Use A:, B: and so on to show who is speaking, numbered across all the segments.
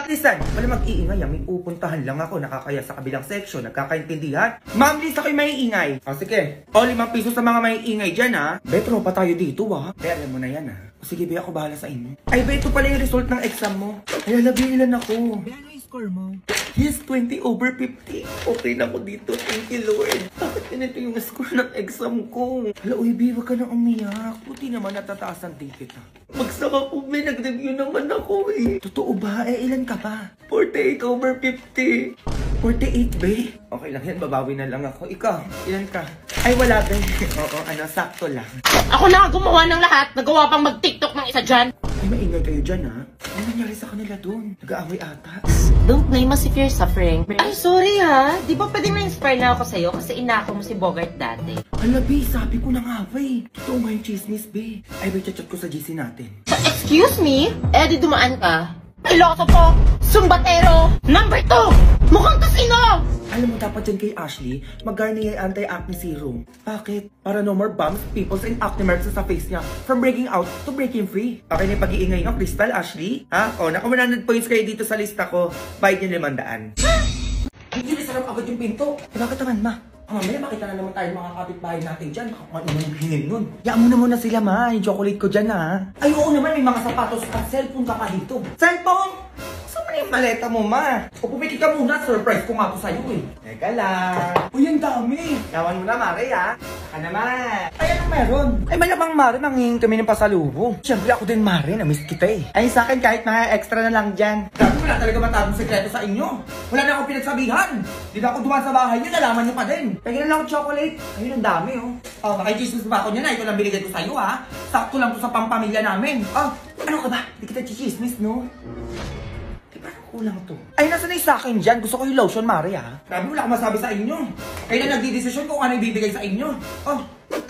A: At listen, wala mag-iingay. May pupuntahan lang ako. Nakakaya sa kabilang section. Nagkakaintindihan? Ma'am, Liz, ako'y maiingay. O sige. O, 5 piso sa mga maiingay dyan, ha? Be, tropa tayo dito, ha? Be, alam mo na yan, ha? Sige, be, ako bahala sa inyo. Ay, be, ito pala yung result ng exam mo. Ay, labilan ako. Be, ano yung score mo? Yes, 20/50. Okay na ako dito. Thank you, Lord. Bakit ganito yung score ng exam ko? Hala, uy, be, wag ka na umiyak. Buti naman natataas ang ticket, ha? Magsaka po, be. Nag-review naman ako, eh. Totoo ba? Eh, ilan ka ba? 48/50. 48, be? Okay lang yan, babawi na lang ako. Ikaw, ilan ka? Ay, wala, be. Oo, sakto lang.
B: Ako na gumawa ng lahat. Nagawa pang mag-TikTok ng isa dyan.
A: Ay, maingay kayo dyan, ha? Ano nangyari sa kanila dun? Nag-aaway ata.
B: Don't blame us if you're suffering. Ay, sorry ha. Di ba pwedeng na-inspire na ako sa'yo kasi inako mo si Bogart dati?
A: Hala, be, sabi ko na nga, be. Totoo nga yung chismis, be. Ay, be, chat ko sa GC natin.
B: So, excuse me? Eh, di dumaan ka. Iloso to! Sumbatero! Number 2! Mukhang kasino!
A: Alam mo, dapat dyan kay Ashley, mag-Garnier Anti-Acne Serum. Bakit? Para no more bumps, pimples, and acne marks sa face niya. From breaking out to breaking free. Okay na yung pag-iingay nyo, Crystal, Ashley? Ha? O, naka 100 points kayo dito sa lista ko. Bayad nyo 500. Hindi na sarap agad yung pinto. Eh, bakit naman, ma? Mamaya makita na naman tayo mga kapitbahay natin dyan. Baka kung ano yung hingin nun. Yaan mo na muna sila, ma. Yung chocolate ko dyan, ha? Ay, oo naman. May mga sapatos at cellphone ka pa dito. Cellphone? Saan mo yung maleta mo, ma? O, pumikit ka muna. Surprise ko nga po sa'yo, eh. Teka lang. Uy, ang dami. Yawan mo na, Mare, ha? Saka naman. Ay, anong meron? Ay, malamang, Mare. Mangingin kami ng pasalubong. Siyempre, ako din, Mare. Namiss kita, eh. Ay, sa akin, kahit mga extra na lang dyan. Grabe, wala talaga matagong sekreto sa inyo. Wala na akong pinagsabihan. Di na ako dumaan sa bahay nyo. Nalaman nyo pa din. Pagyan lang ako chocolate. Ayun, ang dami, oh. Oh, nakay-chismis pa ako niya na. Ito lang binigay ko sa'yo, ha? Sakto lang to sa pampamilya namin. Oh, ano ka ba? Di kita chismis, no? Di ba kulang to? Ay, nasa na yung sa akin dyan? Gusto ko yung lotion, Mari, ha? Grabe, wala akong masabi sa inyo. Kayo na nagdidesisyon kung ano ibibigay sa inyo. Oh,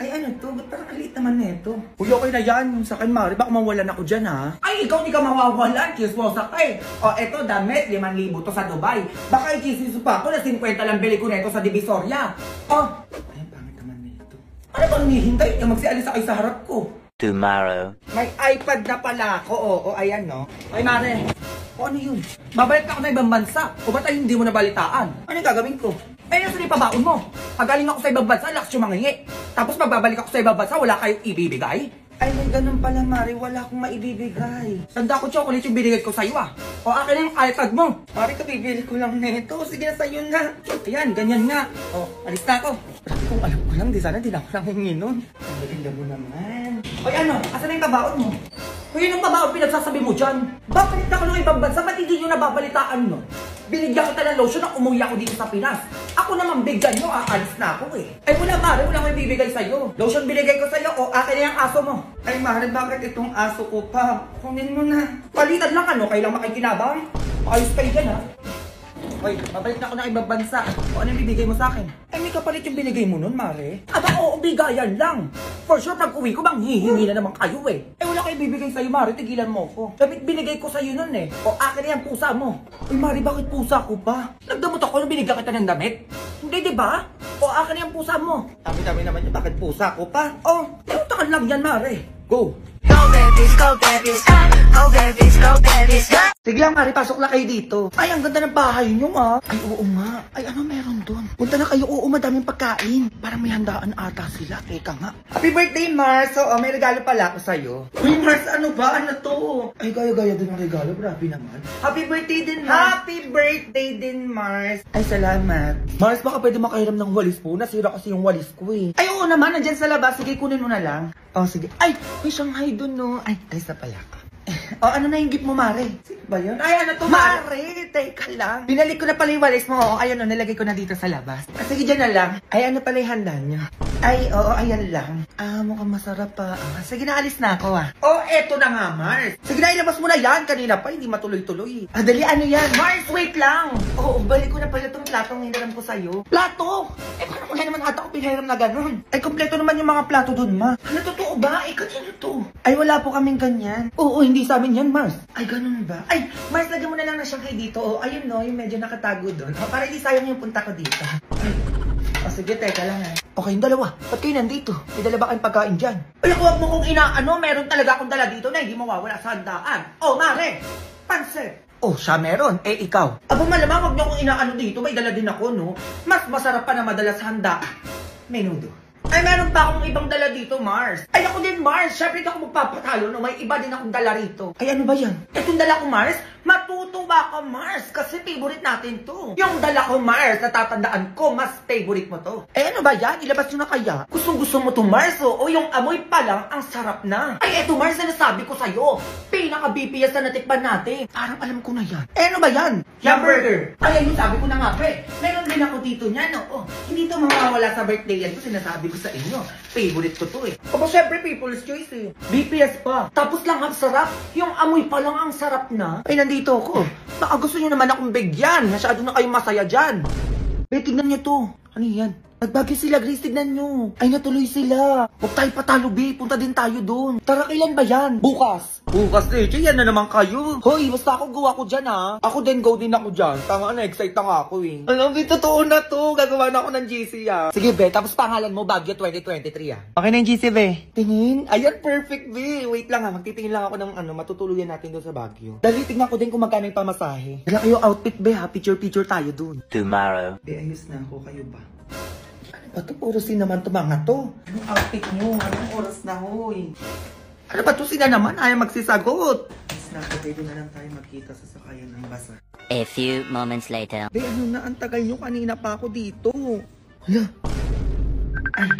A: ay, ano to? Ba't parang kalit naman nito? Uy, okay na yan. Sa akin, Mari, baka mawalan ako dyan, ha? Ay, ikaw di ka mawawalan. Kismosa ka, eh. O, eto, damit. 5,000 to sa Dubai. Baka i-chismis pa ako na 50 lang bili ko neto sa Divisoria. Oh, ay, pangit naman nito. Ano bang nihintay niya magsialis kayo sa harap ko?
C: Tomorrow.
A: May iPad na pala ako, o, ayan, no? Ay, Mare. O, ano yun? Babalik ako na ibang bansa. O ba't ay hindi mo nabalitaan? Ano yung gagawin ko? Eh, nasa na pabaon mo? Pagaling ako sa ibang bansa, lakas yung mangingi. Tapos magbabalik ako sa ibang bansa, wala kayong ibibigay? Ay, may ganun pala, Mari. Wala akong maibibigay. Tanda ko chocolate yung binigay ko sa'yo, ah. O, akin na yung iPad mo. Mari, kabibili ko lang nito. Sige na sa'yo na. Ayan, ganyan nga. O, alis na ako. Sabi kung alam ko lang, di sana din ako lang hingin nun. Ang maganda mo naman. Oy, ano? Asan na yung babaon mo? Uy, yung babaon pinagsasabi mo dyan. Babalik na ako ng ibang bansa, ba't hindi nyo nababalitaan no? Binigyan kita ng lotion na umuwi ako dito sa Pinas. Ako naman bigyan nyo, aalis na ako eh. Ay, wala, Mare, wala akong ibibigay sa'yo. Lotion binigay ko sa'yo, o akin na yung aso mo. Ay, Mare, bakit itong aso ko pa? Kunin mo na. Palitan lang, ano? Kailang makikinabang? Ayos kayo dyan, ha? Hoy, babalik na ako ng ibang bansa. O ano yung bibigay mo sa akin? Ay, may kapalit yung binigay mo nun, Mare. Aba, oo, bigayan lang. For sure, pag uwi ko, bang hihingi na naman kayo eh. Eh, wala kayo bibigay sa'yo, Mare. Tigilan mo ko. Damit binigay ko sa'yo nun eh. O akin na yung pusa mo. Uy, Mare, bakit pusa ko pa? Nagdamot ako nung binigyan kita ng damit? Hindi, di ba? O akin na yung pusa mo. Dami-dami naman yun. Bakit pusa ko pa? Oh, takan lang yan, Mare. Go!
D: Go babies, go babies, go babies, go babies, go.
A: Sige lang, Mari, pasok lang kayo dito. Ay, ang ganda ng bahay nyo, ah. Ay, oo nga. Ay, ano meron doon? Punta na kayo, oo, madaming pagkain. Parang may handaan ata sila. Teka nga. Happy birthday, Mars. So, may regalo pala ako sa'yo. Uy, Mars, ano ba? Ano to? Ay, gaya-gaya din ang regalo. Grabe naman. Happy birthday din, Mars. Happy birthday din, Mars. Ay, salamat. Mars, baka pwede makahiram ng walis po. Nasira kasi yung walis ko, eh. Ay, oo naman. Nandyan sa labas. Sige, kunin mo na lang. Oh, sige. Ay, may Shanghai doon, no? Ay, alis na pala ako. O, ano na yung gift mo, Mare? Sino ba yun? Ay, ano to, Mare? Teka lang. Binalik ko na pala yung walis mo. O, ayun o, nilagay ko na dito sa labas. Sige, dyan na lang. Ay, ano pala yung handa niya? Ay, oo, ayan lang. Ah, mukhang masarap pa. Ah, sige na, alis na ako, ah. Oh, eto na nga, Mars. Sige na, ilabas mo na yan. Kanina pa, hindi matuloy-tuloy. Ah, dali, ano yan? Mars, wait lang. Oo, balik ko na pala itong platong hiniram ko sa'yo. Plato? Eh, parang wala naman ata ako pinahiram na ganun. Ay, kompleto naman yung mga plato dun, ma. Ano, totoo ba? Eh, kanino to? Ay, wala po kaming ganyan. Oo, hindi sa amin yan, Mars. Ay, ganun ba? Ay, Mars, lagyan mo na lang na Shanghai dito. Oh, ayun no, yung medyo nakatago doon. Oh, para hindi sayang yung punta ko dito. O, sige, teka lang ha. Okay, yung dalawa. Ba't kayo nandito? May dala ba kayong pagkain dyan? Ay, huwag mo kong inaano. Meron talaga akong dala dito na hindi mawawala sa handaan. Oh, Mare! Pansit! Oh, siya meron. Eh, ikaw. Aba, malamang wag niyo akong inaano dito. May dala din ako, no? Mas masarap pa na madalas handa. Menudo. Ay, meron pa akong ibang dala dito, Mars. Ay, ako din, Mars. Siyempre, hindi ako magpapatalo, no? May iba din akong dala rito. Ay, ano ba yan? Itong dala ko, Mars? Matutuwa ka, Mars. Kasi favorite natin to. Yung dala ko, Mars, natatandaan ko, mas favorite mo to. Eh, ano ba yan? Ilabas nyo na kaya? Gustong-gusto mo to, Mars, oh? O yung amoy pa lang, ang sarap na. Ay, eto, Mars, na nasabi ko sa'yo. Pinaka-BPS na natikpan natin. Parang alam ko na yan. Eh, ano ba yan? Hamburger. Ay, ayun, sabi ko na nga, pre. Meron din ako dito niyan, no? Oh, hindi to mawawala sa birthday yan. Kasi sinasabi ko sa inyo. Favorite ko to eh. Opo, syempre, people's choice eh. BPS pa. Tapos lang ang sarap. Yung amoy pa lang ang sarap na. Ay, nandito ako. Baka gusto nyo naman akong bigyan. Masyado na kayong masaya dyan. Eh, tignan nyo to. Ano yan? Nagbagay sila, Grace, tignan nyo. Ay, natuloy sila. Huwag tayo patalo, B. Punta din tayo doon. Tara, kailan ba yan? Bukas. Bukas, eh. Yan na naman kayo. Hoy, basta ako gawa ko dyan, ha. Ako din, go din ako dyan. Tama na, excite na nga ako, eh. Alam, B, totoo na to. Gagawa na ako ng GC, ah. Sige, be. Tapos pangalan mo, Baguio 2023, ah. Okay na yung GC, be. Tingin? Ayan, perfect, B. Wait lang, ha. Magtitingin lang ako ng, matutuluyan natin doon sa Baguio. Dali, tignan ko din kung magkano yung pamasahe. Dala kayo outfit, be, ha. Picture tayo doon.
C: Tomorrow.
A: Be, ayos na ako. Kayo ba? Ba't oras naman to mga to? Anong outfit nyo? Anong oras na, hoy? Ano ba to sila naman? Ayaw magsisagot. Mas na, pwede na lang tayo magkita sa sakayan ng basa.
C: A few moments later.
A: Be, ano na? Ang tagal nyo. Kanina pa ako dito. Hala. Ay,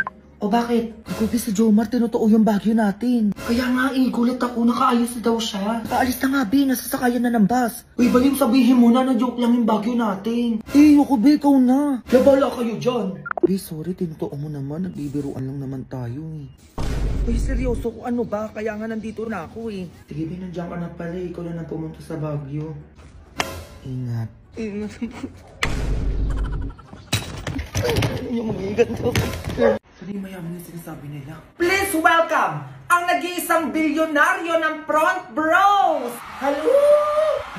A: o bakit? Gabi sa Jomar, tinutuo yung Baguio natin. Kaya nga, gulat ako. Nakaayos daw siya. Nakaalis na nga, Be. Nasasakayan na ng bus. Uy, baling sabihin mo na joke lang yung Baguio natin. Eh, ako, Be, ikaw na. Labala kayo dyan. Be, sorry, tinutuo mo naman. Nagbibiruan lang naman tayo, eh. Uy, seryoso ko. Ano ba? Kaya nga nandito na ako, eh. Sige, Be, nandiyan ka na pala. Ikaw na nang pumunta sa Baguio. Ingat. Ingat. Yung magigan to. Sana yung mayaman yung sinasabi nila. Please welcome ang nag-iisang bilyonaryo ng Front Bros! Hello!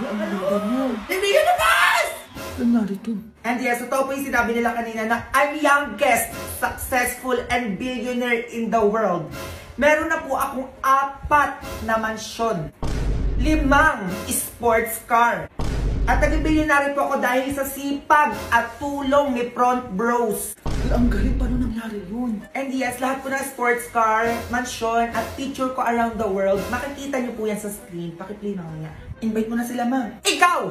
A: Ang ganda niyo. Hindi yun nabas! Ano narito? And yes, ito po yung sinabi nila kanina na I'm youngest, successful, and billionaire in the world. Meron na po akong 4 na mansyon. 5 sports car. At naging-bilyonary po ako dahil sa sipag at tulong ni Front Bros. Ang galing, paano nangyari yun? And yes, lahat po ng sports car, mansion, at picture ko around the world, makikita niyo po yan sa screen. Pakiplay na nga. Invite mo na sila, ma'am. Ikaw!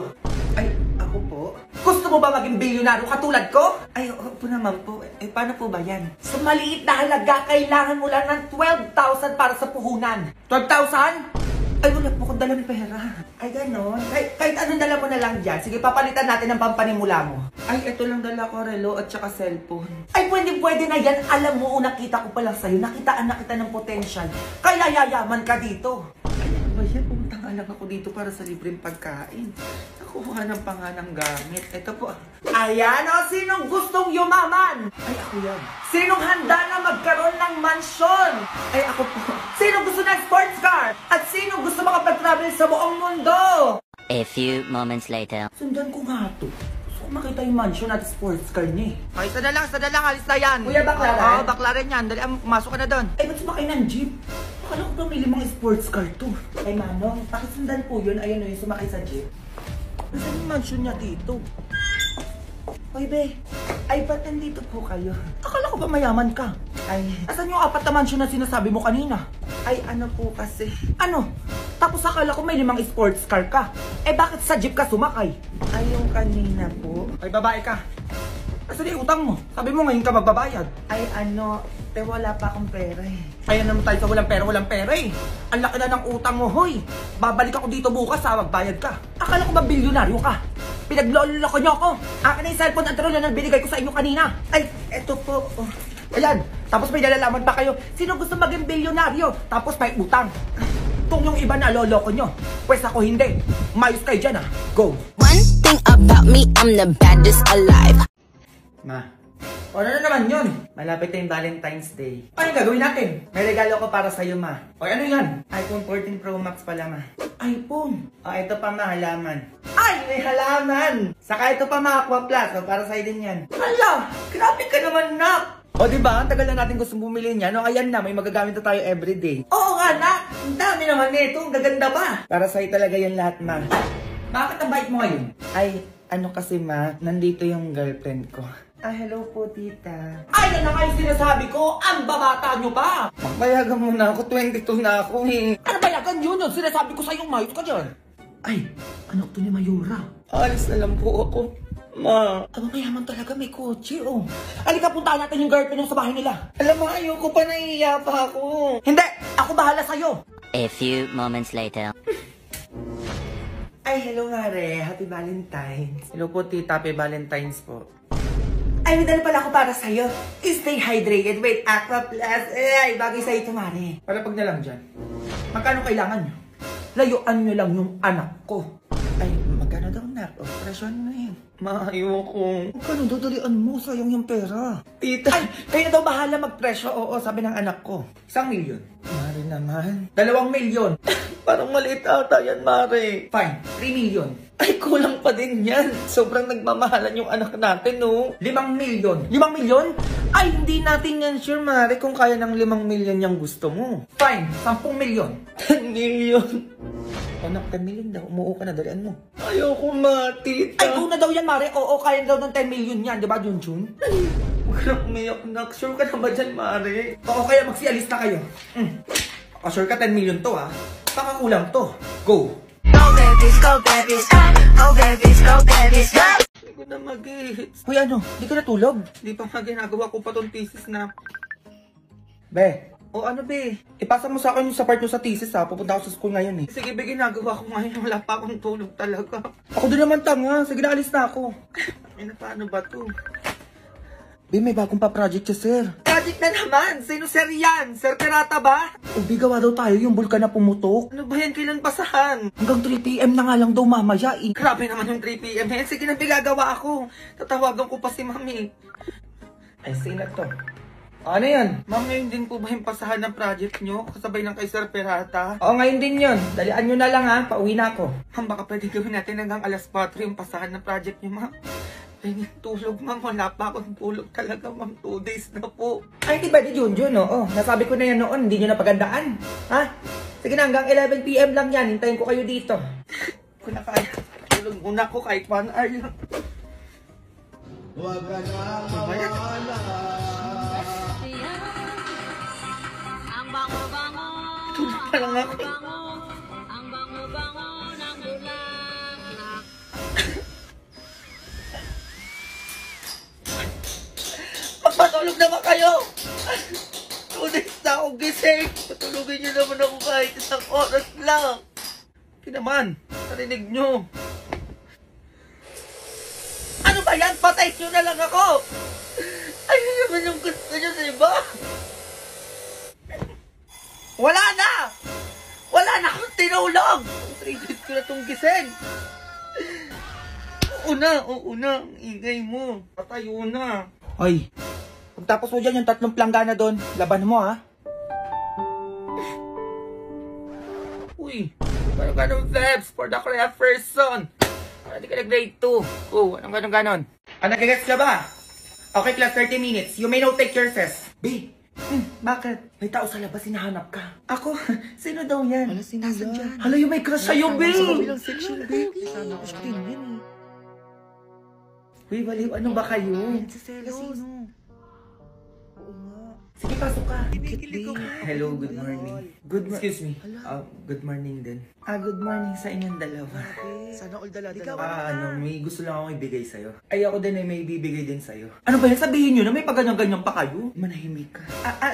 A: Ay, ako po? Gusto mo ba maging bilyonaryo katulad ko? Ay, oo po naman po. Eh, paano po ba yan? Sa maliit na halaga, kailangan mo lang ng 12,000 para sa puhunan. 12,000? Ay, wala po akong dalang pera. Ay, ganon. Kahit anong dala mo na lang dyan. Sige, papalitan natin ang pampanimula mo. Ay, ito lang dala ko, relo at saka cellphone. Ay, pwede na yan. Alam mo, nakita ko pa lang sa'yo. Nakitaan na kita ng potential. Kaya yayaman ka dito. Ay, ano ba yan? Pumunta nga lang ako dito para sa libreng pagkain. Nakuha ng panganang gamit. Ito po. Ayan, o. Sinong gustong yumaman? Ay, ako yan. Sinong handa na magkaroon ng mansyon? Ay, ako po. Sino gusto ng sports car? At sino gusto makapag-travel sa buong mundo?
C: A few moments later.
A: Sundan ko nga to. Gusto ko makita yung mansion at sports car niya. Ay, sada lang, alis na yan. Kuya, baklaran? Oo, baklaran yan. Dali, masok ka na doon. Ay, ba't sumakay ng jeep? Akala ko ba may 5 sports car to? Ay, Manong, pakisundan po yun. Ayan o yung sumakay sa jeep. Nasaan yung mansion niya dito? Hoy, be. Ay, ba't nandito po kayo? Akala ko ba mayaman ka? Ay, asan yung 4 na mansion na sinasabi mo kanina? Ay, ano po kasi? Ano? Tapos akala ko may 5 sports car ka. Eh, bakit sa jeep ka sumakay? Ay, yung kanina po. Ay, babae ka. Asan yung utang mo? Sabi mo ngayon ka magbabayad. Ay, wala pa akong pera eh. Ayan naman tayo sa walang pera eh. Ang laki na ng utang mo, hoy. Babalik ako dito bukas ha, magbayad ka. Akala ko ba bilyonaryo ka? Pinagloloko niyo ako. Akin na yung cellphone at trollo na binigay ko sa inyo kanina. Ay, eto po. Oh. Ayan. Tapos may nalalaman pa kayo. Sino gusto maging bilyonaryo? Tapos may utang. Kung yung iba na loloko nyo, pues ako hindi. Mayos kayo dyan ha. Go.
E: One thing about me, I'm the baddest alive.
A: Ma, ano na naman yun? Malapit na yung Valentine's Day. Ano yung gagawin natin? May regalo ko para sa'yo, ma. O ano yan? iPhone 14 Pro Max pala, ma. iPhone? O, ito pa, ma, halaman. Ay, may halaman! Saka ito pa, ma, Aqua Plus. O, para sa'yo din yan. Hala, grabe ka naman, nak! O, diba? Ang tagal na natin gusto bumili niyan. O, ayan na, may magagamit na tayo everyday. Oo nga, nak! Ang dami naman nito. Ang gaganda pa. Para sa'yo talaga yan lahat, ma. Bakit ang bait mo ngayon? Ay, ano kasi ma, nandito yung girlfriend ko. Ah, hello po, tita. Ay, yan na nga yung sinasabi ko! Ang babata nyo pa! Magbayagan mo na ako, 22 na ako eh. Ano bayagan yun? Yung sinasabi ko sa'yo, mayos ka dyan. Ay, anak to ni Mayura. Alis na lang po ako. Ma. Aba, mayaman talaga, may kotse, oh. Halika, puntaan natin yung girlfriend yung sa bahay nila. Alam mo, ayoko pa, nahihiya pa ako. Hindi! Ako bahala sa'yo!
C: A few moments later.
A: Ay, hello, Mare. Happy Valentine's. Hello po, tita. Happy Valentine's po. Ay, may dala pala ako para sa'yo. Stay hydrated with Aqua Plus. Ay, bagay sa'yo ito, Mare. Para pag na lang dyan. Magkano kailangan nyo? Layuan nyo lang yung anak ko. Ay, magkano daw na? O, presyon na yun. Ayoko. Magkano daw dalian mo? Sayang yung pera. Tita. Ay, kayo na daw bahala magpresyo. Oo, sabi ng anak ko. 1 milyon. Mare naman. 2 milyon. Parang maliit ata yan, Mare. Fine, 3 milyon. Ay, kulang pa din yan. Sobrang nagmamahalan yung anak natin, no? 5 milyon. 5 milyon? Ay, hindi natin yan sure, Mare, kung kaya ng 5 milyon yung gusto mo. Fine, 10 milyon. 10 milyon. Anak, 10 milyon daw. Umuo ka na, dalian mo. Ayoko, Tita. Ay, una daw yan, Mare. Oo, kaya daw ng 10 milyon yan. Diba, Junjun? Huwag ka na umiyak, nak. Sure ka na ba dyan, Mare? Oo, kaya magsialis na kayo. O, sure ka 10 milyon to, ha? Baka kulang to. Go!
D: Go babies, go babies, go babies, go babies, go!
A: Hindi ko na mag-hits. Hoy, ano? Hindi ka natulog? Hindi pa nga ginagawa ko pa tong thesis na... Be, o ano be? Ipasa mo sa akin yung sa part mo sa thesis ha. Pupunta ako sa school ngayon eh. Sige be, ginagawa ko ngayon. Wala pa akong tulog talaga. Ako din naman tanga. Sige na, alis na ako. Ay na, paano ba to? Be, may bagong pa-project siya, sir. Project na naman! Sino sir yan? Sir Pirata ba? Ubi, gawa daw tayo yung bulkan na pumutok. Ano ba yan? Kailan basahan? Hanggang 3 PM na nga lang daw mamaya eh. Grabe naman yung 3 PM eh. Sige na, gagawa ako. Tatawagan ko pa si mami. Ay, sige na to. Ano yan? Ma'am, ngayon din po ba yung pasahan ng project nyo? Kasabay ng kay Sir Pirata? Oo, ngayon din yun. Dalian nyo na lang ha. Pauwi na ako. Ma'am, baka pwede gawin natin hanggang alas 4 yung pasahan ng project nyo, ma'am. Ay, tulog, ma'am. Wala pa akong tulog talaga, ma'am. 2 days na po. Ay, di ba di Junjun, oo. Nasabi ko na yan noon. Hindi nyo napagandaan. Ha? Sige na, hanggang 11 PM lang yan. Hintayin ko kayo dito. Kung na kaya, tulog muna ko kahit 1 hour lang.
F: Huwag ka na mawala.
B: Ang bango-bango,
A: Tulog pa lang ako.
B: ang bango-bango ng bulaklak.
A: Magpatulog naman kayo! 2 days na akong gising! Patulogin nyo naman ako kahit 1 oras lang! Hindi naman! Narinig nyo! Ano ba yan? Patay nyo na lang ako! Ano naman yung gusto nyo sa iba? Wala na! Wala na akong tinulog! 3 days ko na itong gising! Oo na! Ang ingay mo! Patayo na! Hoy! Pagtapos mo dyan yung 3 planggana doon, laban mo ha? Uy! Parang ganon Febs for the correct person! Parang di ka na grade 2. Oh, anong ganon? Nag-gets ka ba? Okay, class 30 minutes. You may now take your test. B! Bakit? May tao sa labas, hinahanap ka. Ako? Sino daw yan? Hala, sino yan? Hala, yung may crush sa'yo, B! Sa kabilang section, B. Sana ko siya tingin eh. Uy, baliw, ano ba kayo? Sino? Oo nga. Sige, pasok ka. Hello, good morning. Excuse me. Good morning din. Good morning sa inyong dalawa.
F: Sana all dala-dala.
A: May gusto lang akong ibigay sa'yo. Ay, ako din ay may ibibigay din sa'yo. Ano ba yan? Sabihin nyo na may pagganyan-ganyan pa kayo? Manahimik ka.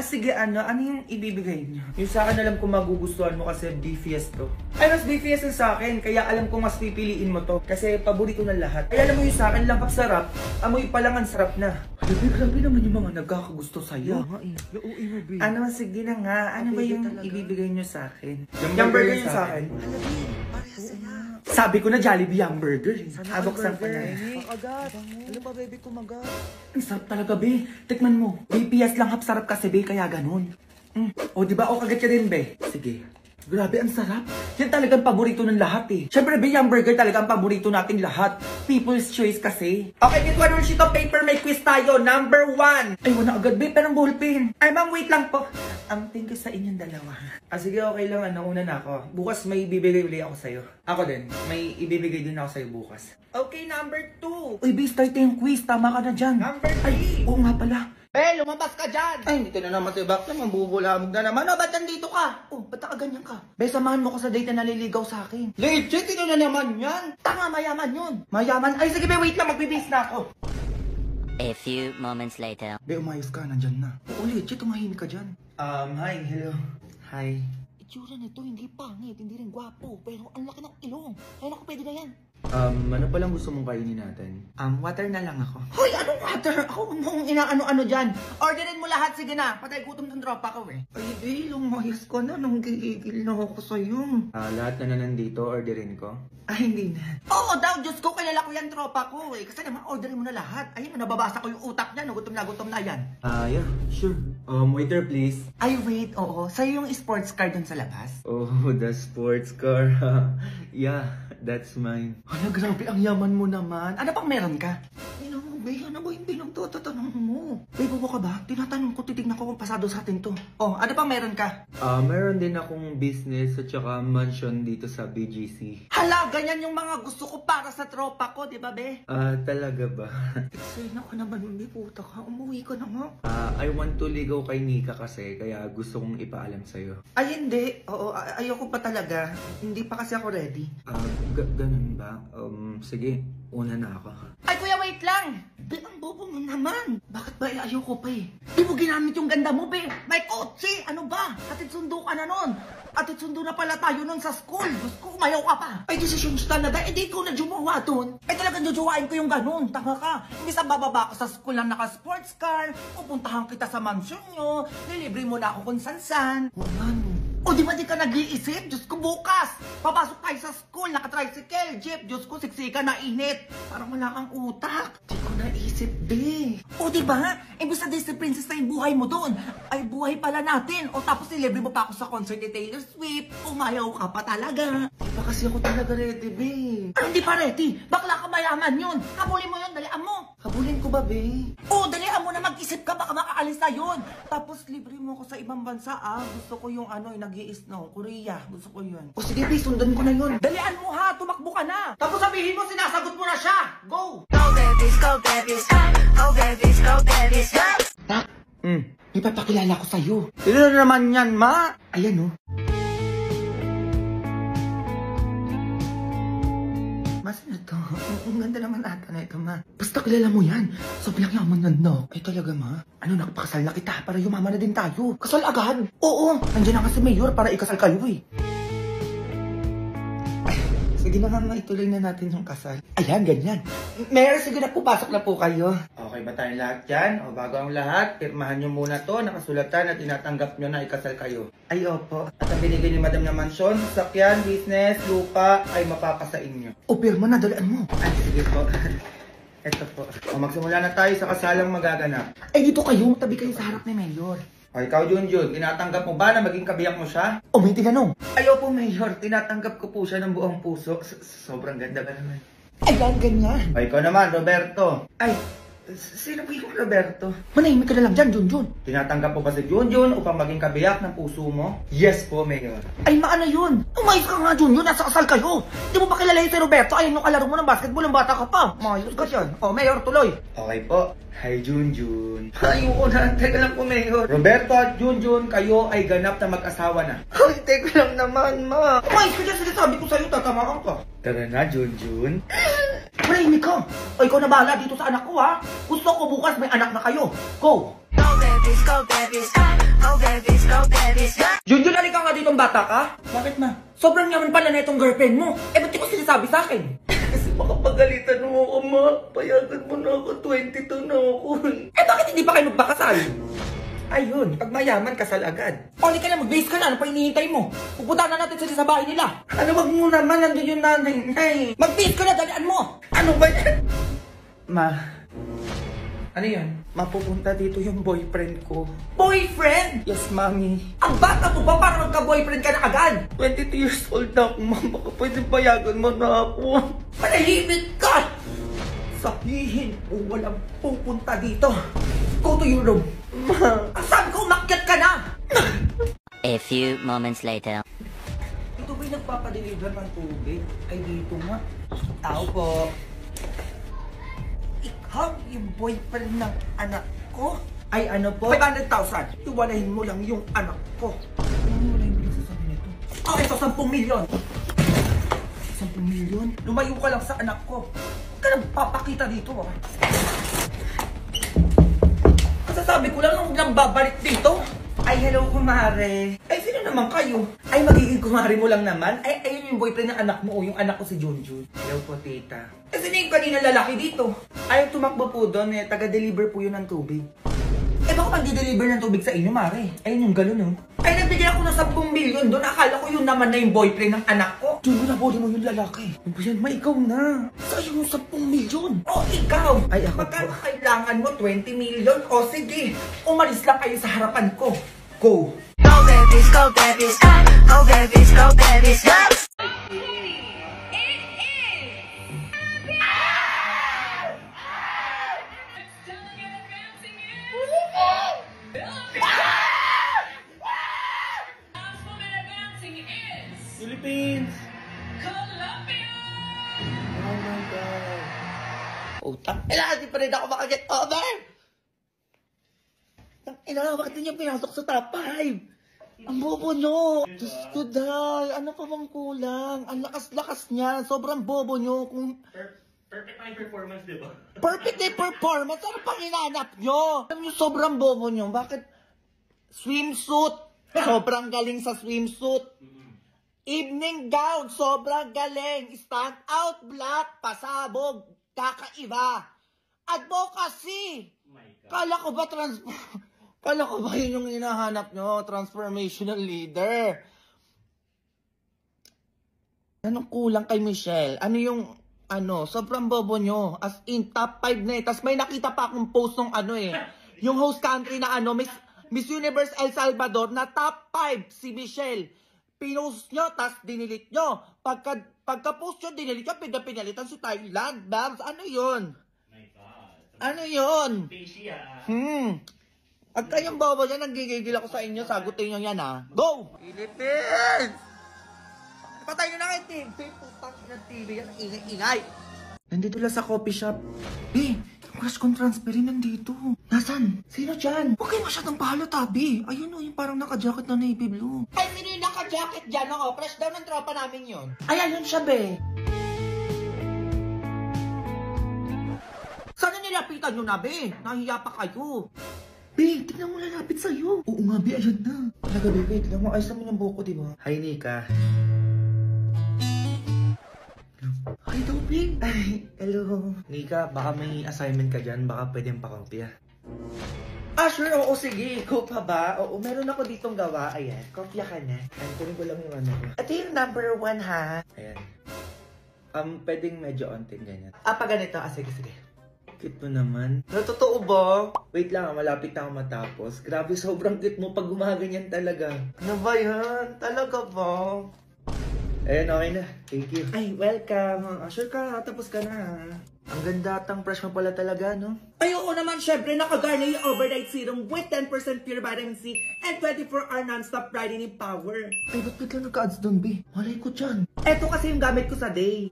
A: Sige, ano yung ibibigay nyo? Yung sa akin alam ko magugustuhan mo kasi BFS to. Ay, mas BFS yung sa akin. Kaya alam ko mas pipiliin mo to. Kasi paborito ng lahat. Ay, alam mo yung sa akin lang sarap. Amoy pa lang ang sarap na. Grabe naman yung mga nagkakagusto sa'yo. Ano, sige na nga. Ano ba yung ibibigay nyo sa akin? Yung burger yung sa akin. Sabi ko na Jollibee yung burger. Buksan ko na.
F: Agad. Alam ba, baby, kumagat.
A: Ang sarap talaga, be. Tikman mo. BPS lang sarap kasi, be. Kaya ganun. O, diba? O, kagat ka din, be. Sige. Grabe, ang sarap. Yan talagang paborito ng lahat eh. Siyempre, Beyond Burger talaga ang paborito nating lahat. People's choice kasi. Okay, get one sheet of paper. May quiz tayo. Number 1. Ay, wala agad, babe. Pero ng ballpen. Ay, ma'am, wait lang po. Thank you sa inyong dalawa. Sige, okay lang. Una na ako. Bukas may ibibigay ulit ako sa'yo. Ako din. May ibibigay din ako sa'yo bukas. Okay, number 2. Uy, babe, start yung quiz. Tama ka na dyan. Number 3. Ay, oo nga pala. Lumabas ka dyan! Ay, hindi ka na naman si Bakla, mambubulamog na naman. Ba't nandito ka? Ba't nakaganyan ka? Samahan mo ko sa date na naliligaw sa akin. Legit, ito na naman yan. Tanga, mayaman yun. Mayaman? Ay, sige, wait lang, magbibis na ako.
C: A few moments later.
A: Umayos ka, nandyan na. Oo, legit, tumahimik ka dyan. Hi, hello. Hi. Itsura nito, hindi pangit, hindi rin gwapo, pero ang laki ng ilong. Ay, naku, pwede na yan.
G: Ano palang gusto mong kainin natin?
A: Water na lang ako. Hoy, anong water? Ako mong inaano-ano dyan. Orderin mo lahat, sige na. Patay gutom ng tropa ko eh. Ay, babe, lumayas ko na nung gigigil na ako sa'yo.
G: Lahat na nandito, orderin ko?
A: Ay, hindi na. Oo daw, Diyos ko, kilala ko yan tropa ko eh. Kasi naman, orderin mo na lahat. Ayun, nababasa ko yung utak niya. Gutom na yan.
G: Yeah, sure. Waiter, please.
A: Ay, wait, oo. Sa'yo yung sports car dun sa labas?
G: Oh, the sports car. Yeah, that's mine.
A: Hala, grabe, ang yaman mo naman. Ano pang meron ka? Babe, ano ba yung pinagtatanong mo? Babe, bubo ka ba? Tinatanong ko, titignan ko kung pasado sa atin to. Ano pang meron ka?
G: Meron din akong business at saka mansion dito sa BGC.
A: Hala, ganyan yung mga gusto ko para sa tropa ko, di ba, be?
G: Talaga ba?
A: Eksena ka naman, hindi puta ka. Umuwi ka na nga.
G: I want to ligaw kay Nika kasi, kaya gusto kong ipaalam sa'yo.
A: Ay, hindi. Oo, ayoko pa talaga. Hindi pa kasi ako ready.
G: Ganun ba? Sige, una na ako.
A: Ay, kuya, wait lang! Be, ang bobo mo naman. Bakit ba ayoko pa eh? Di mo ginamit yung ganda mo, be. May kotse. Ano ba? Atid sundo ka na nun. Atid sundo na pala tayo nun sa school. Diyos ko, umayaw ka pa. Ay, desisyon talaga. Di ko na jumawa dun. Talagang jujuwain ko yung ganun. Tama ka. Imbis ang bababa ko sa school lang naka-sports car, pupuntahan kita sa mansion nyo, nilibre mo na ako kung san-san. O di ba di ka nag-iisip? Diyos ko, bukas! Papasok tayo sa school, naka-tricycle, jeep. Diyos ko, siksika na init. Parang wala kang utak. Di ko naisip, be. O di ba? Imbis na Disney Princess na yung buhay mo doon, ay buhay pala natin. O tapos nilibre mo pa ako sa concert ni Taylor Swift. Umayaw ka pa talaga. Di ba kasi ako talaga ready, be? Ay, hindi pa ready. Bakla ka mayaman yun. Habulin mo yun, dalian mo. Habulin ko ba, be? O, dalian mo na mag-isip ka, baka makaalis na yun. Tapos libre mo ako sa ibang bansa, Gusto ko yung nag-i-snow, Korea. Gusto ko yun. O sige, be, sundan ko na yun. Dalian mo ha, tumakbo ka na. Tapos sabihin mo, sinasagot mo na siya. Go!
D: Go babies, go babies, go babies, go babies, go.
A: Tak, may papakilala ko sa'yo. Sino na naman yan, ma? Ayan, oh. Mas na to? Ang ganda naman ata na ito, ma. Basta kilala mo yan. Sobrang yaman yan, no? Ay, talaga, ma? Nakapakasal na kita para yumaman na din tayo. Kasal agad? Oo, nandiyan na kasi mayor para ikasal kayo, eh. Sige na nga, ituloy na natin yung kasal. Ayan, ganyan. Mayor, sige na po, pasok na po kayo. Okay ba tayong lahat dyan? O bago ang lahat, pirmahan nyo muna to, nakasulatan na tinatanggap nyo na ikasal kayo. Ay, opo. At ang binigay ni Madam na mansyon, sasakyan, business, lupa, ay mapapasa inyo. O, pirma na, dalaan mo. Ay, sige po. Ito po. O, magsimula na tayo sa kasalang magaganap. Ay, dito kayo, tabi kayo sa harap ni Mayor. O, ikaw, Junjun, tinatanggap mo ba na maging kabiyak mo siya? O, may tinanong. Ayaw po, Mayor. Tinatanggap ko po siya ng buong puso. Sobrang ganda ka naman. Ayan, ganyan. O, ikaw naman, Roberto. Ay, sino po yung Roberto? Manahimik ka na lang dyan, Junjun. Tinatanggap mo ba si Junjun upang maging kabiyak ng puso mo? Yes po, Mayor. Ay, maano yun? Umayos ka nga, Junjun. Nasa kasal kayo. Di mo ba kilala si Roberto? Ayun yung kalaro mo ng basketball ng bata ka pa. Mayos ka dyan. O, Mayor, tuloy. Okay po. Hi, Junjun. Ayoko na. Teka lang po, Mayor. Roberto at Junjun, kayo ay ganap na mag-asawa na. Ay, teka lang naman, ma. Umayos ka dyan. Sinasabi ko sa'yo, tatamaan ka. Tara na, Junjun. Manahimik ka. O, ikaw na bahala dito sa anak ko, ha? Gusto ko bukas may anak na kayo. Go!
D: Go babies, go babies, go babies, go babies, go.
A: Junjun, alika nga ditong bata ka? Bakit, ma? Sobrang yaman pala na itong girlfriend mo. Ba't di ko sinasabi sa akin? Kasi makapagalitan mo ako, ma. Payagan mo na ako. 22 na ako. Bakit hindi pa kayo magpakasal? Ayun, pag mayaman, kasal agad. O, ka na, mag-base ka na. Ano pa hinihintay mo? Pupunta na natin sila sa bahay nila. Ano, wag mo naman. Nandun yung nanay. Mag-base ka na, dalian mo. Ano ba yan? Ma, Ano yan? Mapupunta dito yung boyfriend ko. Boyfriend? Yes, mami. Ang bata mo ba para magka-boyfriend ka na agad? 22 years old na ako, ma'am. Baka pwede payagan mo na ako. Manahimik ka! Sabihin mo walang pupunta dito. Go to your room. Ma, ang sabi ko, umakyat ka na!
C: A few moments later.
A: Dito ba'y nagpapadeliver ng tubig? Ay, dito nga. Tao po. Ikaw yung boyfriend ng anak ko? Ay, ano po? 500,000. Iwalahin mo lang yung anak ko. Ano wala yung pinagsasabi nito? Oh, ito, 10 milyon. 10 milyon? Lumayo ka lang sa anak ko. Huwag ka nagpapakita dito, ah. Kasasabi ko lang, huwag lang babalik dito. Ay, hello, kumare. Ay, sino naman kayo? Ay, magiging kumare mo lang naman? Ay, ayun yung boyfriend ng anak mo o yung anak ko si Junjun. Hello po, tita. Kasi na yung kanina lalaki dito. Ay, tumakbo po doon, eh. Taga-deliver po yun ng tubig. Eh, baka mag-deliver ng tubig sa inyo, mare? Ayun yung gano'n, oh. Ay, nagbigyan ako ng 10 milyon doon. Akala ko yun naman na yung boyfriend ng anak ko. Junjun, nabuli mo yung lalaki. Ano ba yan? Ma, ikaw na. Sa'yo yung 10 milyon. O, ikaw. Ay, ako magkano po. Kailangan mo 20 milyon? O, sige. Umalis lang kayo sa harapan ko. Go.
D: Go babies, go babies, go babies, go babies, go.
A: Philippines! Oh my God. Utang. Di pa rin ako makaget over! Bakit niyo pinasok sa top 5? Ang bobo nyo! Diyos ko, day! Ano pa bang kulang? Ang lakas-lakas niya! Sobrang bobo nyo! Perfect na performance, di ba? Perfect na performance? Ano pang hinanap nyo? Alam nyo, sobrang bobo nyo. Bakit? Swimsuit! Sobrang galing sa swimsuit. Evening gown, sobrang galing. Stand out black, pasabog, kakaiba. Advocacy. Kala ko ba yun yung hinahanap nyo? Transformational leader. Anong kulang kay Michelle? Sobrang bobo nyo. As in, top 5 na eh. Tapos may nakita pa akong post ng yung host country na Miss Universe El Salvador na top 5 si Michelle. Pinost nyo, tas dinilit nyo. Pagka-post nyo, dinilit nyo, pinalitan si Thailand. Babs, ano yun? My God. Ano yun? At kayong bobo dyan, nanggigigil ako sa inyo. Sagutin nyo yan, ha? Go! Philippines! Patay nyo na kayo, TV. Putang na TV yan. Ingay-ingay. Nandito lang sa coffee shop. Crush kong transferin nandito. Nasaan? Sino dyan? Huwag kayo masyadong pahalo, tabi. Ayun yung parang naka-jacket na navy blue. Ay, sino yung naka-jacket dyan? Fresh daw ng tropa namin yun. Ay, ayun siya, be. Sana nilapitan nyo na, be? Nahiya pa kayo. Be, tignan mo lalapit sa'yo. Oo nga, be, ayun na. Talaga, be, tignan mo. Ayos naman yung buko, diba? Hi, Nika. Hi, Dobby. Ay, hello. Nika, baka may assignment ka dyan. Baka pwedeng pakopya. Sure. Oo, sige. Ikaw pa ba? Oo, meron ako ditong gawa. Ayan, kopya ka na. Ayan, kunin ko lang yung ko. Ito yung number 1, ha? Ayan. Pwedeng medyo ontin ganyan. Pa ganito. Sige. Cute mo naman. Totoo ba? Wait lang, malapit na ako matapos. Grabe, sobrang cute mo pag gumaganyan talaga. Ano ba yan? Talaga ba? Ayun, okay na. Thank you. Ay, welcome. Sure ka, tapos ka na. Ang ganda at ang fresh mo pala talaga, no? Ay, oo naman, syempre, naka-Garnier Overnight Serum with 10% pure vitamin C and 24-hour non-stop brightening power. Ay, ba't bigla nagka-ads doon, B? Malay ko dyan. Eto kasi yung gamit ko sa day.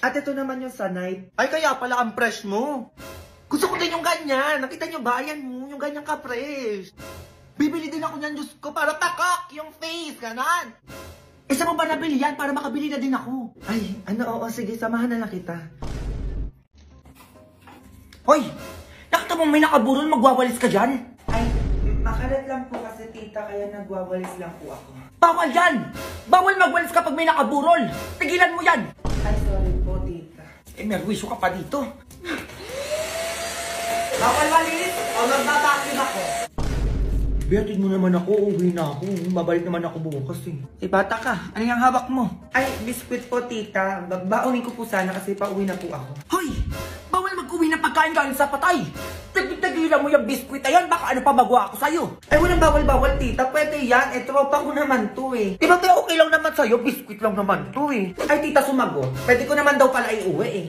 A: At ito naman yung sa night. Ay, kaya pala ang fresh mo. Gusto ko din yung ganyan. Nakita nyo ba? Ayan mo, yung ganyan ka-fresh. Bibili din ako niyan, Diyos ko, para takak yung face, ganan. Isa mo ba nabili yan para makabili na din ako? Ay, oo, sige, samahan na lang kita. Hoy! Nakita mo may nakaburol, magwawalis ka dyan? Ay, makalat lang po kasi tita, kaya nagwawalis lang po ako. Bawal yan! Bawal magwalis kapag may nakaburol! Tigilan mo yan! Ay, sorry po, tita. Merwisyo ka pa dito. Bawal walis o magbabakin ako. Biatid mo naman ako, uwi na ako. Babalik naman ako bukas eh. Bata ka, ano yung hawak mo? Ay, biskuit po tita. Babaonin ko po sana kasi pauwi na po ako. Hoy! Bawal magkuha uwi ng pagkain galing sa patay. Tagil-tagilan mo yung biskwit na yan, baka ano pa magawa ako sa'yo. Ay, walang bawal-bawal, tita. Pwede yan. Tropa ko naman to eh. Diba kaya okay lang naman sa'yo? Biskwit lang naman to eh. Ay, tita, sumagot. Pwede ko naman daw pala iuwi eh.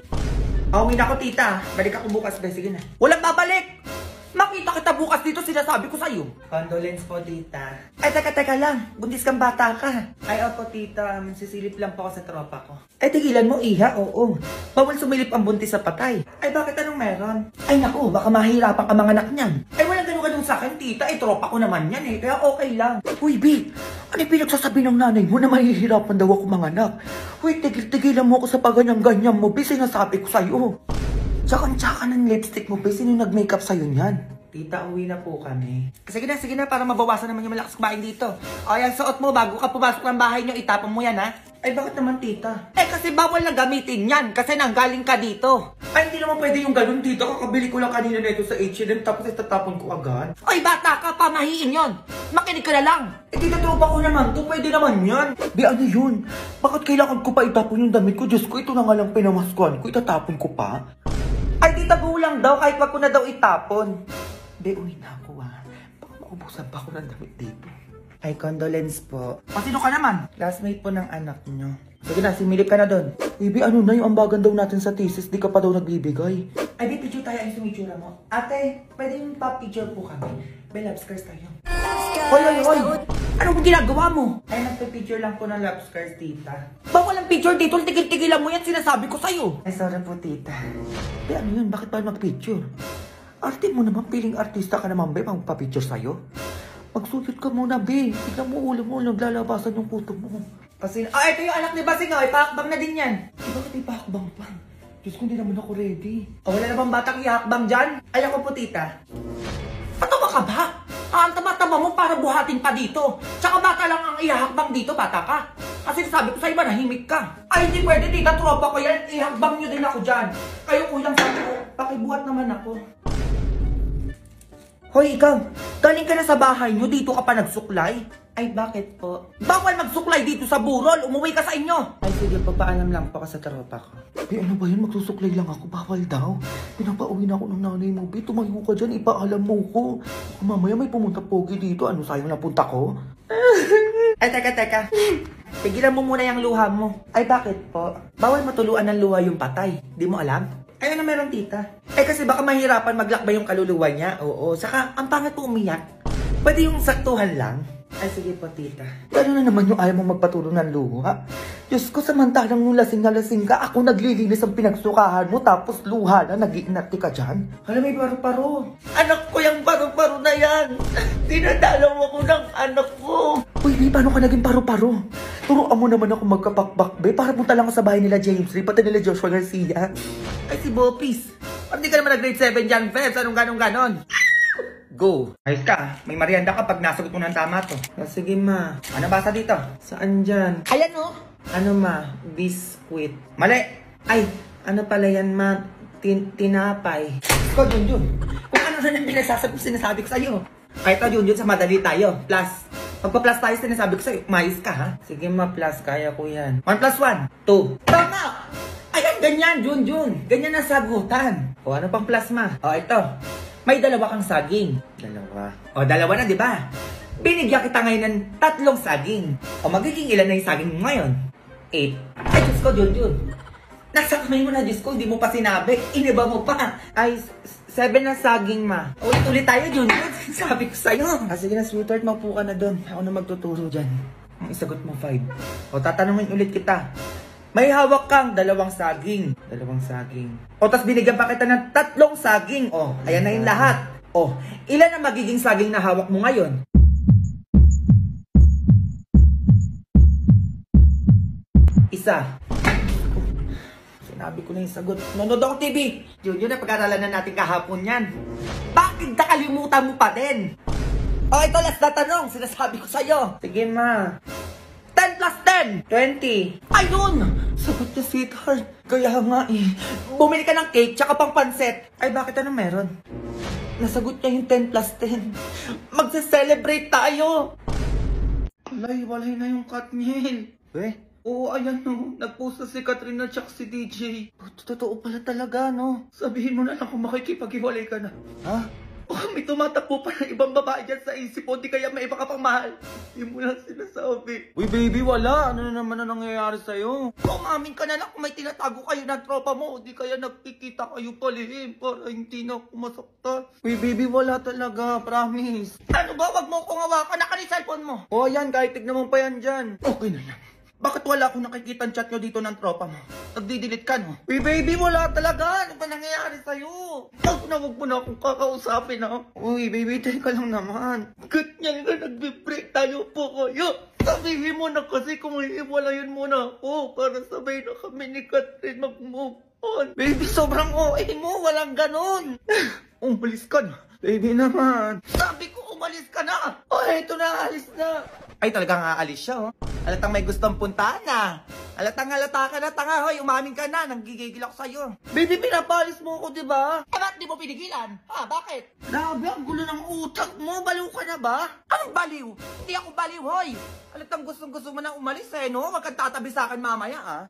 A: Uwi na ako, tita. Balik ako bukas, be. Sige na. Walang babalik! Makita kita bukas dito, sinasabi ko sa'yo. Condolence po, tita. Ay, teka lang. Buntis kang bata ka. Ay, opo, tita. Sisilip lang po ako sa tropa ko. Ay, tigilan mo, iha. Oo. Bawal sumilip ang buntis sa patay. Ay, bakit anong meron? Ay, naku, baka mahirapan ka mga anak niyan. Ay, walang ganun-ganun sa akin, tita. Ay, tropa ko naman yan eh. Kaya okay lang. Uy, B. Ano yung pinagsasabi ng nanay mo na mahihirapan daw ako mga anak? Uy, tigil-tigilan mo ako sa paganyang-ganyan mo, B. Sinasabi ko sa'yo. Tsaka ng lipstick mo, be. Sino nag-makeup sa'yo niyan? Tita, uwi na po kami. Sige na, para mabawasan naman yung malakas kumain dito. O, yan, suot mo bago ka pumasok ng bahay nyo, itapon mo yan, ha? Ay, bakit naman, tita? Eh, kasi bawal na gamitin yan, kasi nanggaling ka dito. Ay, hindi naman pwede yung ganun, tita. Kakabili ko lang kanina na ito sa H&M, tapos itatapon ko agad. Ay, bata ka, pamahiin yon. Makinig ka na lang. Eh, tita, tropa ko naman to. Pwede naman yan. Be, ano yun? Bakit kailangan ko pa itapon yung damit ko? Diyos ko, ito na nga lang pinamaskuhan ko. Itatapon ko pa? Ay, tita, gulang daw, kahit wag ko na daw itapon. Be, uwi na ako, ha. Baka maubusan pa ako ng damit dito. Ay, condolence po. O, sino ka naman? Classmate po ng anak nyo. Sige na, similip ka na doon. Baby, ano na yung ambagan daw natin sa thesis? Di ka pa daw nagbibigay. Ay, baby, picture tayo. Ay, sumitsura mo. Ate, pwede yung pa-picture po kami. Be, love scars tayo. Hoy! Ano kung ginagawa mo? Ay, nagpa-picture lang po ng love scars, tita. Bawal ang picture dito. Tigil-tigilan mo yan. Sinasabi ko sa'yo. Ay, sorry po, tita. Be, ano yun? Bakit pa mag-picture? Arte mo naman. Piling artista ka naman, be. Magpa-picture sa'yo. Magsulit ka muna, be. Tignan mo ulo mo. Naglalabasan yung puto mo. Kasi, ito yung anak ni Basing. Ay, pakbang na din yan. Bakit may pakbang pa? Diyos ko, hindi naman ako ready. Wala na bang batang ihakbang dyan? Ay, ako po, tita. Patawa ka ba? Ang tama-tama mo para buhatin pa dito. Tsaka bata lang ang ihakbang dito, bata ka. Kasi sabi ko sa'yo, manahimik ka. Ay, hindi pwede, tita. Tropa ko yan. Ihakbang nyo din ako dyan. Kayo ko lang sabi ko, pakibuhat naman ako. Hoy, ikaw. Galing ka na sa bahay nyo. Dito ka pa nagsuklay. Ay, bakit po? Bawal magsuklay dito sa burol. Umuwi ka sa inyo. Ay, sige po. Paalam lang po ka sa tropa ko. Be, ano ba yun? Magsusuklay lang ako. Bawal daw. Pinapauwi na ako ng nanay mo. Be, tumayo ka dyan. Ipaalam mo ko. Mamaya may pumunta pogi dito. Ano sayang napunta ko? Ay, teka. Pigilan mo muna yung luha mo. Ay, bakit po? Bawal matuluan ng luha yung patay. Di mo alam? Ay, ano meron, tita? Eh, kasi baka mahirapan maglakbay yung kaluluwa niya. Oo. Saka, ang pangit po umiyak. Pwede yung saktuhan lang. Ay, sige po, tita. Gano'n na naman yung ayaw mong magpatulong ng luha? Diyos ko, samantalang nung lasing na lasing ka, ako naglilinis ang pinagsukahan mo, tapos luha na, nag-iinati ka dyan. Alam, may paru-paro. Anak ko yung paru-paro na yan. Dinadalaw ako ng anak ko. Uy, Be, paano ka naging paru-paro? Turuan mo naman ako magkapakbak, Be, para punta lang ako sa bahay nila James Lee, pati nila Joshua Garcia. Ay, si Bopis. Hindi ka naman nag-grade 7 dyan, Febs. Anong ganon? Go. Ayos ka. May merienda ka pag nasagot mo ng tama to. Sige, ma. Ano basa dito? Saan dyan?
B: Ayan o.
A: Ano, ma? Biscuit. Mali. Ay, ano pala yan, ma? Tinapay. Ikaw, Junjun. Kung ano na yung sinasabi ko sa'yo. Ay, ito, Junjun, sa madali tayo. Plus. Pagpa-plus tayo, sinasabi ko sa'yo. Mais ka, ha? Sige, ma, plus. Kaya ko yan. 1 plus 1. 2. Tama! Ayan, ganyan, Junjun. Ganyan ang sagutan. O, ano pang plus, ma? O, ito. May 2 kang saging. 2. O, 2 na, di ba? Binigyan kita ngayon ng 3 saging. O, magiging ilan na yung saging mo ngayon? 8. Ay, Diyos ko, Junjun. Nasa kamay mo na, Diyos ko, hindi mo pa sinabi. Iniba mo pa. Ay, 7 na saging, ma. Ulit-ulit tayo, Junjun. Sabi ko sa'yo. Sige na, sweetheart, maupo ka na doon. Ako na magtuturo dyan. Ang isagot mo, 5. O, tatanungin ulit kita. May hawak kang 2 saging. 2 saging. O, tas binigyan pa kita ng 3 saging. O, ayan na yung lahat. O, ilan ang magiging saging na hawak mo ngayon? 1. Sinabi ko na yung sagot. Nanood ako TV. Yun, napag-aralan na natin kahapon yan. Bakit nakalimutan mo pa din? O, ito last na tanong. Sinasabi ko sa'yo. Sige, ma. 10 plus 10. 20. Ayun! Sagot niya, sweetheart. Kaya nga eh. Bumili ka ng cake tsaka pang panset. Ay, bakit ano meron? Nasagot niya yung 10 plus 10. Magse-celebrate tayo. Walay na yung Katniel.
G: Oo, ayan no. Nag-post na si Katrina at si DJ.
F: Totoo pala talaga, no?
G: Sabihin mo na lang kung makikipag-iwalay ka na.
F: Ha?
G: Baka may tumatakbo pa ng ibang babae dyan sa isip mo, di kaya may iba ka pang mahal. Hindi mo lang sinasabi.
F: Uy, baby, wala. Ano na naman ang nangyayari sa'yo?
A: Umamin ka na lang kung may tinatago kayo ng tropa mo, di kaya nagkikita kayo palihim para hindi na ako masaktan.
F: Uy, baby, wala talaga. Promise.
A: Ano ba? Wag mo akong hawakan. Naka ni cellphone mo.
F: O, yan. Kahit tignan mo pa yan dyan.
A: Okay na yan. Bakit wala akong nakikita ang chat nyo dito ng tropa mo? Nagdi-delete ka, no?
F: Uy, baby, wala talaga. Ano ba nangyayari sa'yo?
A: Wag mo na akong kakausapin, ha?
F: Uy, baby, teka lang naman.
A: Ganyan ka, nagbe-break tayo po kayo. Sabihin mo na kasi kung hiwalayan mo na ako para sabay na kami ni Catherine mag-move on.
F: Baby, sobrang OA mo. Walang ganon.
A: Umalis ka na.
F: Baby naman.
A: Sabi ko umalis ka na.
F: Oh, eto na. Alis na.
A: Ay, talagang aalis siya, oh. Alatang may gustong puntahan na. Alatang halata ka na, tanga, hoy. Umamin ka na. Nanggigigil ako sa'yo.
F: Baby, pinapalis mo ako, di ba?
A: Bakit di mo pinigilan? Ha, bakit?
F: Grabe, ang gulo ng utak mo. Baliw ka na ba?
A: Ang baliw! Hindi ako baliw, hoy! Alatang gustong-gusto mo na umalis, eh, no? Wag kang tatabi sa akin mamaya, ah.